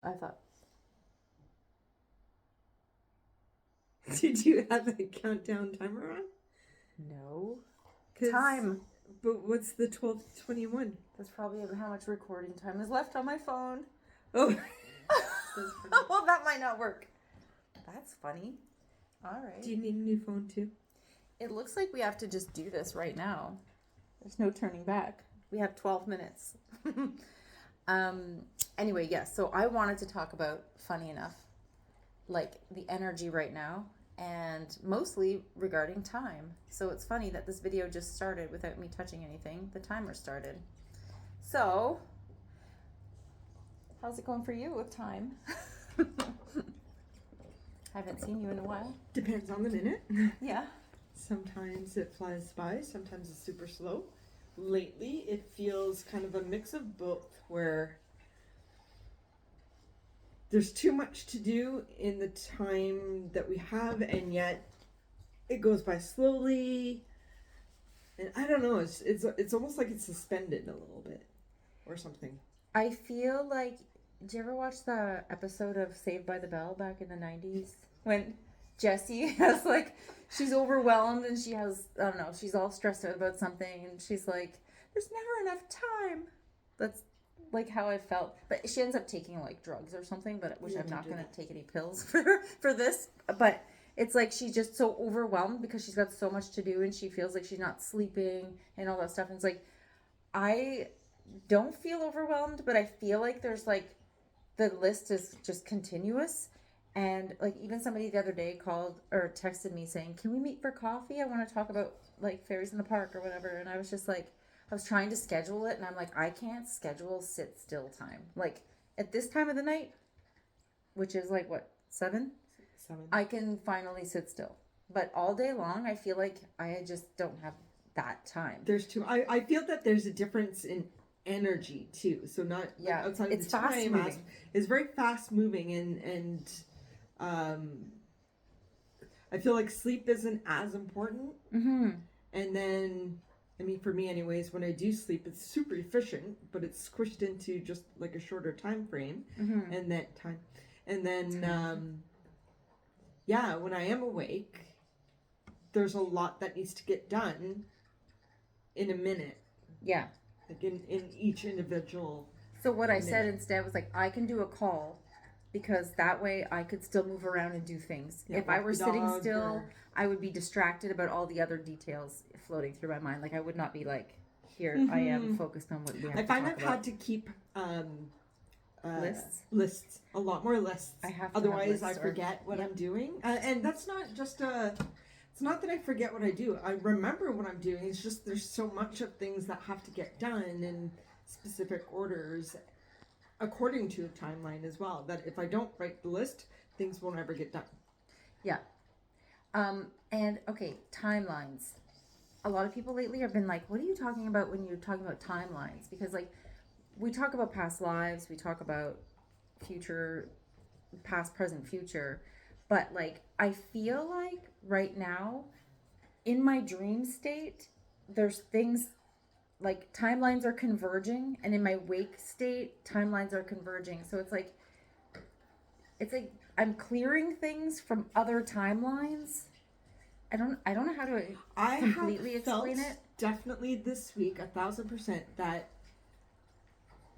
I thought. Did you have a countdown timer on? No. 'Cause- Time. But what's the 12:21? That's probably how much recording time is left on my phone. Oh, Well, that might not work. That's funny. All right. do you need a new phone too? It looks like we have to just do this right now. There's no turning back. We have 12 minutes. Anyway, yes. So I wanted to talk about, funny enough, like the energy right now and mostly regarding time. So it's funny that this video just started without me touching anything. The timer started. So, how's it going for you with time? Haven't seen you in a while. Depends on the minute. Yeah. Sometimes it flies by, sometimes it's super slow. Lately, it feels kind of a mix of both, where there's too much to do in the time that we have, and yet it goes by slowly. And I don't know, it's almost like it's suspended a little bit or something. I feel like, did you ever watch the episode of Saved by the Bell back in the 90s? When Jessie has like, she's overwhelmed and she has, I don't know, she's all stressed out about something and she's like, there's never enough time. That's like how I felt. But she ends up taking like drugs or something, but which Yeah, I'm not do going to that. take any pills for this. But it's like she's just so overwhelmed because she's got so much to do and she feels like she's not sleeping and all that stuff. And it's like, I don't feel overwhelmed, but I feel like there's like, the list is just continuous. And like even somebody the other day called or texted me saying, "Can we meet for coffee? I want to talk about like fairies in the park or whatever." And I was just like, I was trying to schedule it, and I'm like, I can't schedule sit still time. Like at this time of the night, which is like what 7, 7. I can finally sit still. But all day long, I feel like I just don't have that time. There's two. I feel that there's a difference in energy too. So not like outside of It's the fast time moving. it's very fast moving, and I feel like sleep isn't as important. Mm-hmm. And then, I mean, for me, anyways, when I do sleep, it's super efficient, but it's squished into just like a shorter time frame, Mm-hmm. and that time, and then, yeah, when I am awake, there's a lot that needs to get done in a minute. Yeah. Like in each individual. So what I said instead was like, I can do a call because that way I could still move around and do things. Yeah, if I walk were the sitting dog still, or- I would be distracted about all the other details floating through my mind. Like I would not be like, here I am focused on what we have I to find talk I've about. had to keep Lists, a lot more lists. I have to Otherwise, have lists I forget what I'm doing, and that's not just it's not that I forget what I do. I remember what I'm doing. It's just there's so much of things that have to get done in specific orders, according to a timeline as well. That if I don't write the list, things won't ever get done. Yeah. And okay, timelines. A lot of people lately have been like, what are you talking about when you're talking about timelines? Because like we talk about past lives, we talk about future, past, present, future, but like I feel like right now in my dream state, there's things like timelines are converging, and in my wake state, timelines are converging. So it's like I'm clearing things from other timelines. I don't know how to completely have felt explain it. Definitely this week 1,000% that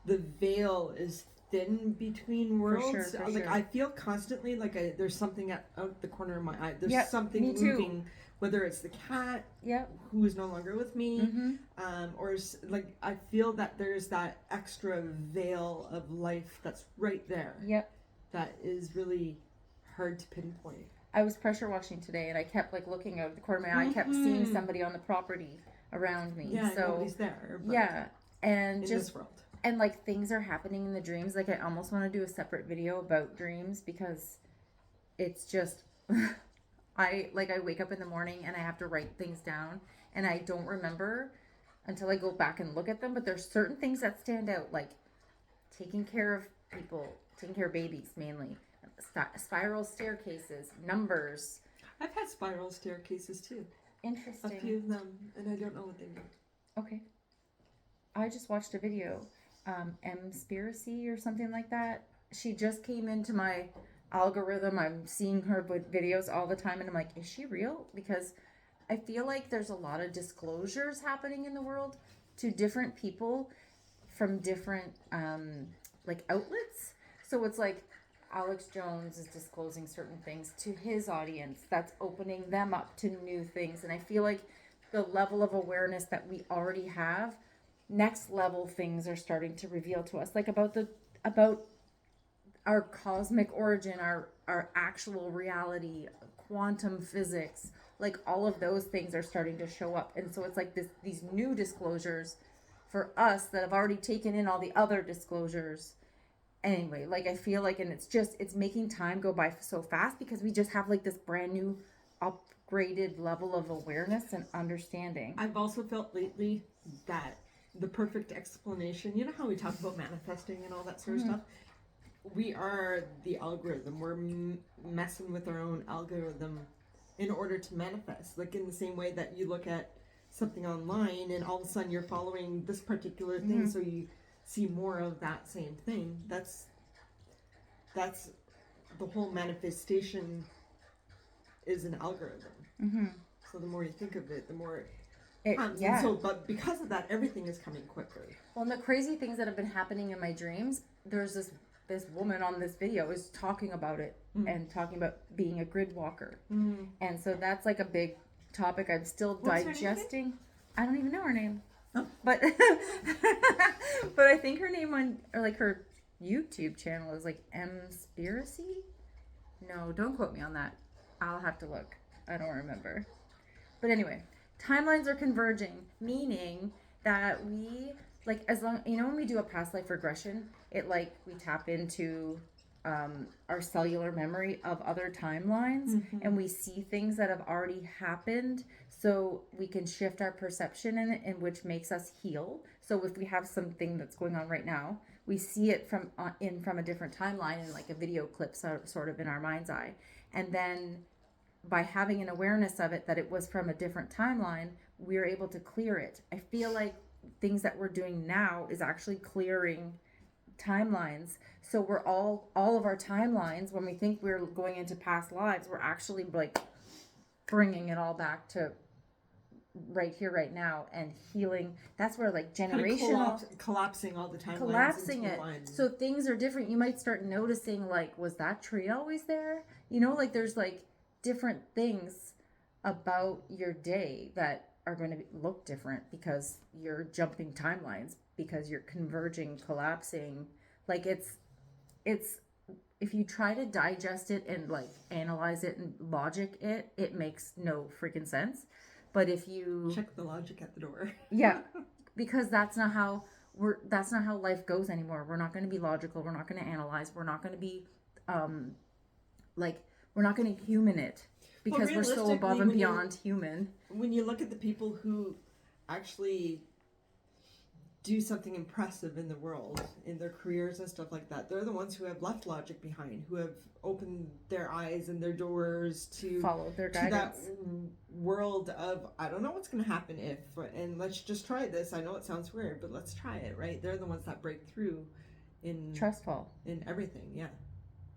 the veil is thin between worlds. For Like sure. I feel constantly like there's something out the corner of my eye. There's Yep, something me too. moving, whether it's the cat Yep. who is no longer with me, Mm-hmm. or like I feel that there's that extra veil of life that's right there. Yep. That is really hard to pinpoint. I was pressure washing today, and I kept like looking out of the corner of my eye. I kept seeing somebody on the property around me. Yeah, so nobody's there. But yeah, and in just this world. and like things are happening in the dreams. Like I almost want to do a separate video about dreams because it's just I wake up in the morning and I have to write things down and I don't remember until I go back and look at them. But there's certain things that stand out, like taking care of people, taking care of babies mainly, spiral staircases, numbers. I've had spiral staircases too. Interesting. A few of them, and I don't know what they mean. Okay. I just watched a video, Mspiracy or something like that. she just came into my algorithm. I'm seeing her videos all the time, and I'm like, is she real? Because I feel like there's a lot of disclosures happening in the world to different people from different like outlets. So it's like Alex Jones is disclosing certain things to his audience that's opening them up to new things. And I feel like the level of awareness that we already have, next level things are starting to reveal to us, like about our cosmic origin, our actual reality, quantum physics, like all of those things are starting to show up. And so it's like these new disclosures for us that have already taken in all the other disclosures. Anyway, like I feel like, and it's making time go by so fast because we just have like this brand new upgraded level of awareness and understanding. I've also felt lately that the perfect explanation, you know how we talk about manifesting and all that sort of stuff? We are the algorithm. We're messing with our own algorithm in order to manifest. Like in the same way that you look at something online and all of a sudden you're following this particular thing, so you see more of that same thing. That's the whole manifestation is an algorithm. So the more you think of it, the more it comes. Yeah. And so, but because of that, everything is coming quicker. Well, and the crazy things that have been happening in my dreams, there's this woman on this video is talking about it and talking about being a grid walker. And so that's like a big topic I'm still digesting. I don't even know her name. Oh. But but I think her name on, or like her YouTube channel is like Mspiracy? No, don't quote me on that. I'll have to look. I don't remember. But anyway, timelines are converging, meaning that we, like, as long, you know, when we do a past life regression, it like we tap into our cellular memory of other timelines, and we see things that have already happened, so we can shift our perception in it, and which makes us heal. So if we have something that's going on right now, we see it from a different timeline in like a video clip, sort of in our mind's eye, and then by having an awareness of it that it was from a different timeline, we're able to clear it. I feel like things that we're doing now is actually clearing timelines. So we're all of our timelines, when we think we're going into past lives, we're actually like bringing it all back to right here, right now, and healing. That's where like generational collapsing all the timelines, collapsing into it. one. So things are different. You might start noticing, like, was that tree always there? You know, like there's like different things about your day that are going to look different because you're jumping timelines, because you're converging, collapsing. Like it's if you try to digest it and like analyze it and logic it, it makes no freaking sense. But if you check the logic at the door. Yeah, because that's not how life goes anymore. We're not going to be logical. We're not going to analyze. We're not going to be we're not going to human it, because we're so above and beyond human. When you look at the people who actually do something impressive in the world, in their careers and stuff like that, they're the ones who have left logic behind, who have opened their eyes and their doors to follow their guidance, to that world of, I don't know what's going to happen if, and let's just try this. I know it sounds weird, but let's try it, right? They're the ones that break through in trustful in everything.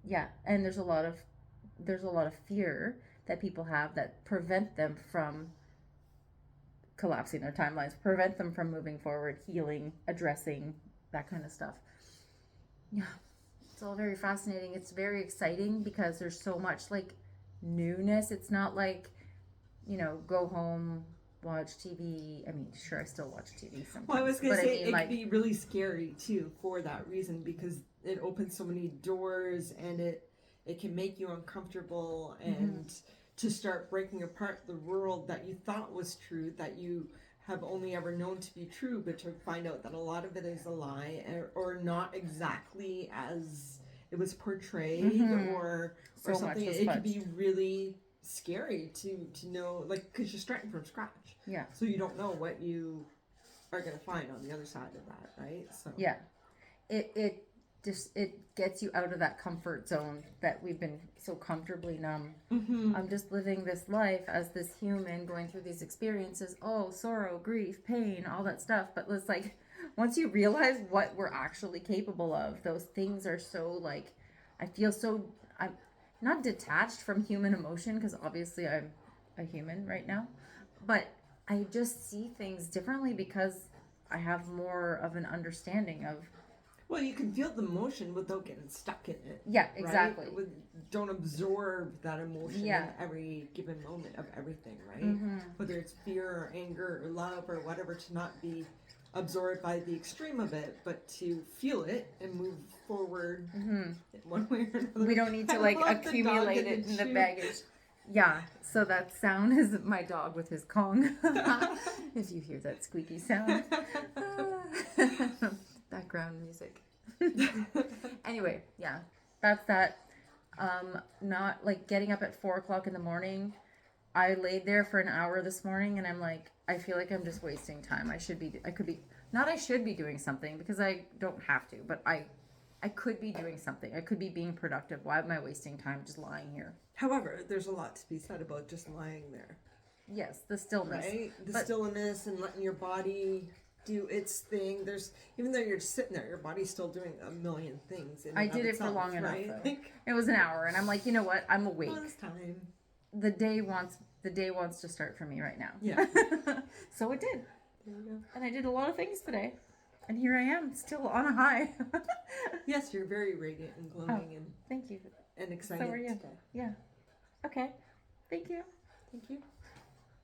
Yeah. And there's a lot of fear that people have that prevent them from collapsing their timelines, prevent them from moving forward, healing, addressing that kind of stuff. Yeah, it's all very fascinating. It's very exciting because there's so much like newness. It's not like, you know, go home, watch TV. I mean, sure, I still watch TV sometimes. Well, I was going to say, it like, can be really scary too for that reason, because it opens so many doors, and it can make you uncomfortable, and to start breaking apart the world that you thought was true, that you have only ever known to be true, but to find out that a lot of it is a lie, or not exactly as it was portrayed, or something. It could be really scary to know, like, because you're starting from scratch. Yeah. So you don't know what you are going to find on the other side of that, right? So yeah, it gets you out of that comfort zone that we've been so comfortably numb. I'm just living this life as this human going through these experiences. Oh, sorrow, grief, pain, all that stuff. But let's like, once you realize what we're actually capable of, those things are so like, I feel so, I'm not detached from human emotion because obviously I'm a human right now, but I just see things differently because I have more of an understanding of. Well, you can feel the emotion without getting stuck in it. Yeah, exactly. Right? Don't absorb that emotion Yeah. in every given moment of everything, right? Mm-hmm. Whether it's fear or anger or love or whatever, to not be absorbed by the extreme of it, but to feel it and move forward in one way or another. We don't need to like accumulate it in the baggage. Yeah, so that sound is my dog with his Kong. If you hear that squeaky sound. Background music. Anyway, yeah, that's that. Not like getting up at 4 o'clock in the morning. I laid there for an hour this morning and I'm like, I feel like I'm just wasting time. I should be doing something because I don't have to, but I could be doing something. I could be being productive. Why am I wasting time just lying here? However, there's a lot to be said about just lying there. Yes, the stillness. Right? The stillness and letting your body do its thing. Even though you're just sitting there, your body's still doing a million things. I did it for long enough. Though. It was an hour, and I'm like, you know what? I'm awake. Well, it's time. The day wants to start for me right now. Yeah. So it did. There you go. And I did a lot of things today, and here I am, still on a high. Yes, you're very radiant and glowing thank you. and excited. So are you? Today. Yeah. Okay. Thank you. Thank you.